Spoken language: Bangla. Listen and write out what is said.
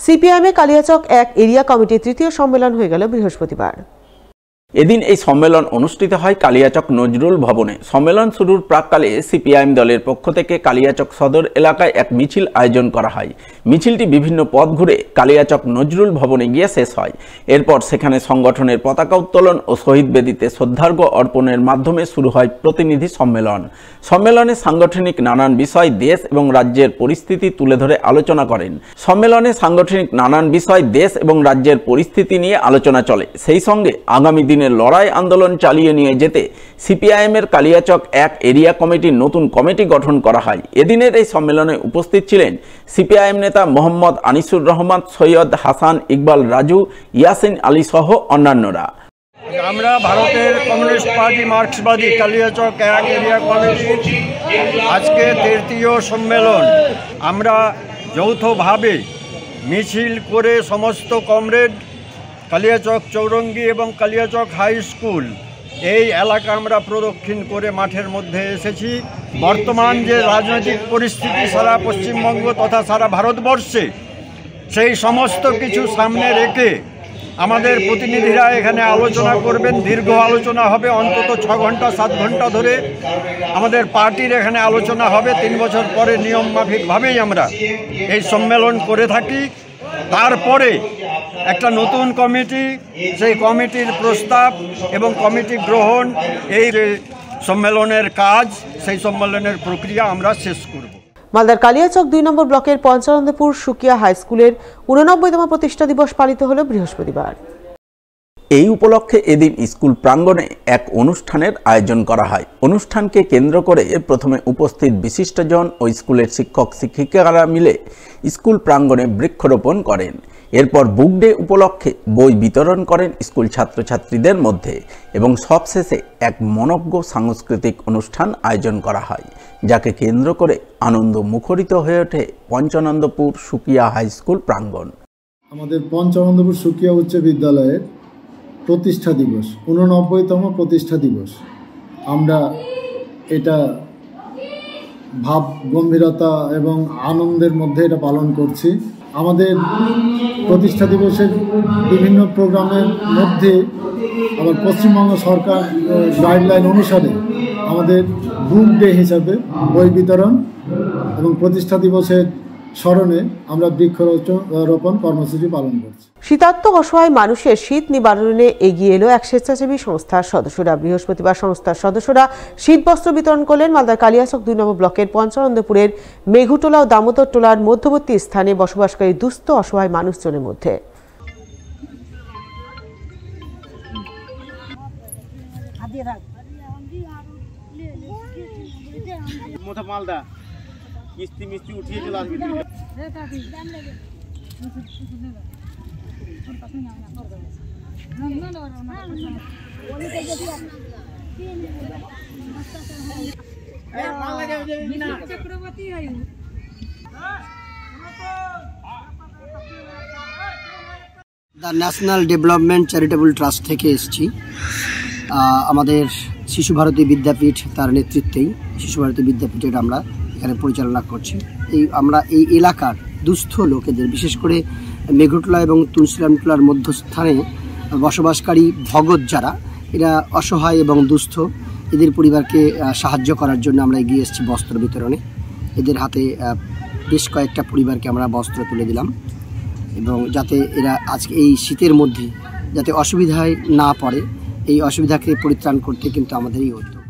সিপিআইএম কালিয়াচক 1 এরিয়া কমিটির তৃতীয় সম্মেলন হয়ে গেল বৃহস্পতিবার। এদিন এই সম্মেলন অনুষ্ঠিত হয় কালিয়াচক নজরুল ভবনে। সম্মেলন শুরুর প্রাককালে সিপিআইএম দলের পক্ষ থেকে কালিয়াচক সদর এলাকায় এক মিছিল আয়োজন করা হয়। মিছিলটি বিভিন্ন পথ ঘুরে কালিয়াচক নজরুল ভবনে গিয়ে শেষ হয়। এরপর সেখানে সংগঠনের পতাকা উত্তোলন ও শহীদ বেদিতে শ্রদ্ধার্ঘ্য অর্পণের মাধ্যমে শুরু হয় প্রতিনিধি সম্মেলন। সম্মেলনে সাংগঠনিক নানান বিষয়, দেশ এবং রাজ্যের পরিস্থিতি তুলে ধরে আলোচনা করেন। সম্মেলনে সাংগঠনিক নানান বিষয়, দেশ এবং রাজ্যের পরিস্থিতি নিয়ে আলোচনা চলে। সেই সঙ্গে আগামী দিনে লড়াই আন্দোলন চালিয়ে নিয়ে যেতে সিপিআইএমের কালিয়াচক 1 এরিয়া কমিটির নতুন কমিটি গঠন করা হয়। এদিনের এই সম্মেলনে উপস্থিত ছিলেন সিপিআইএম নেতা মোহাম্মদ আনিসুর রহমান, সৈয়দ হাসান ইকবাল রাজু, ইয়াসিন আলী সহ অন্যান্যরা। আমরা ভারতের কমিউনিস্ট পার্টি মার্ক্সবাদী কালিয়াচক 1 এরিয়া কমিটির আজকে তৃতীয় সম্মেলন। আমরা যৌথভাবে মিছিল করে সমস্ত কমরেড কালিয়াচক চৌরঙ্গি এবং কালিয়াচক হাই স্কুল এই এলাকা আমরা প্রদক্ষিণ করে মাঠের মধ্যে এসেছি। বর্তমান যে রাজনৈতিক পরিস্থিতি সারা পশ্চিমবঙ্গ তথা সারা ভারতবর্ষে, সেই সমস্ত কিছু সামনে রেখে আমাদের প্রতিনিধিরা এখানে আলোচনা করবেন। দীর্ঘ আলোচনা হবে, অন্তত 6 ঘন্টা 7 ঘন্টা ধরে আমাদের পার্টির এখানে আলোচনা হবে। 3 বছর পরে নিয়ম মাফিকভাবেই আমরা এই সম্মেলন করে থাকি। তারপরে একটা নতুন কমিটি, সেই কমিটির প্রস্তাব এবং কমিটি গ্রহণ, এই সম্মেলনের কাজ, সেই সম্মেলনের প্রক্রিয়া আমরা শেষ করব। মালদার কালিয়াচক 2 নম্বর ব্লকের পঞ্চানন্দপুর সুকিয়া হাই স্কুলের 89তম প্রতিষ্ঠা দিবস পালিত হল বৃহস্পতিবার। এই উপলক্ষে এদিন স্কুল প্রাঙ্গণে এক অনুষ্ঠানের আয়োজন করা হয়। অনুষ্ঠানকে কেন্দ্র করে প্রথমে উপস্থিত বিশিষ্টজন ও স্কুলের শিক্ষক শিক্ষিকারা মিলে স্কুল প্রাঙ্গণে বৃক্ষরোপণ করেন। এরপর বুক ডে উপলক্ষে বই বিতরণ করেন স্কুল ছাত্রছাত্রীদের মধ্যে এবং সবশেষে এক মনজ্ঞ সাংস্কৃতিক অনুষ্ঠান আয়োজন করা হয়, যাকে কেন্দ্র করে আনন্দ মুখরিত হয়ে ওঠে পঞ্চানন্দপুর সুকিয়া হাই স্কুল প্রাঙ্গণ। আমাদের পঞ্চানন্দপুর সুকিয়া উচ্চ বিদ্যালয়ের প্রতিষ্ঠা দিবস, 89তম প্রতিষ্ঠা দিবস। আমরা এটা ভাব গম্ভীরতা এবং আনন্দের মধ্যে এটা পালন করছি। আমাদের প্রতিষ্ঠা দিবসের বিভিন্ন প্রোগ্রামের মধ্যে আবার পশ্চিমবঙ্গ সরকার গাইডলাইন অনুসারে আমাদের বুক ডে হিসাবে বই বিতরণ এবং প্রতিষ্ঠা দিবসের স্মরণে আমরা বৃক্ষরোপণ কর্মসূচি পালন করছি। শীতার্ত অসহায় মানুষের শীত নিবারণে এগিয়ে এলো এক স্বেচ্ছাসেবী সংস্থার সদস্যরা। বৃহস্পতিবার সংস্থার সদস্যরা শীতবস্ত্র বিতরণ করলেন মালদার কালিয়াচক 2 নম্বর ব্লকের পঞ্চানন্দপুরের মেঘুটোলা ও দামোদর টোলার মধ্যবর্তী স্থানে বসবাসকারী দুস্থ অসহায় মানুষজনের মধ্যে। কিস্তি মিস্তি উঠিয়ে চলে আসবে। The national development charitable trust থেকে এসেছি। আমাদের শিশু ভারতী বিদ্যাপীঠ, তার নেতৃত্বেই শিশু ভারতী বিদ্যাপীঠের আমরা এখানে পরিচালনা করছি। আমরা এই এলাকার দুস্থ লোকেদের, বিশেষ করে মেঘুটোলা এবং তুলসিরামটোলার মধ্যস্থানে বসবাসকারী ভগত যারা, এরা অসহায় এবং দুস্থ, এদের পরিবারকে সাহায্য করার জন্য আমরা এগিয়ে এসেছি বস্ত্র বিতরণে। এদের হাতে বেশ কয়েকটা পরিবারকে আমরা বস্ত্র তুলে দিলাম এবং যাতে এরা আজকে এই শীতের মধ্যে যাতে অসুবিধায় না পড়ে, এই অসুবিধাকে পরিত্রাণ করতে কিন্তু আমাদের এই উদ্যোগ।